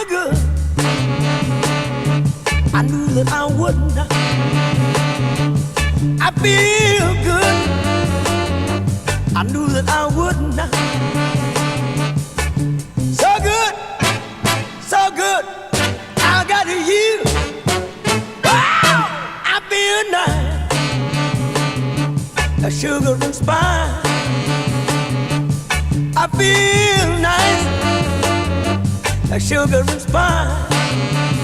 good. I knew that I would not. I feel good. I knew that I would not. So good, so good. I got you. Wow, I feel nice. A sugar and spice. I feel nice. A sugar and spice.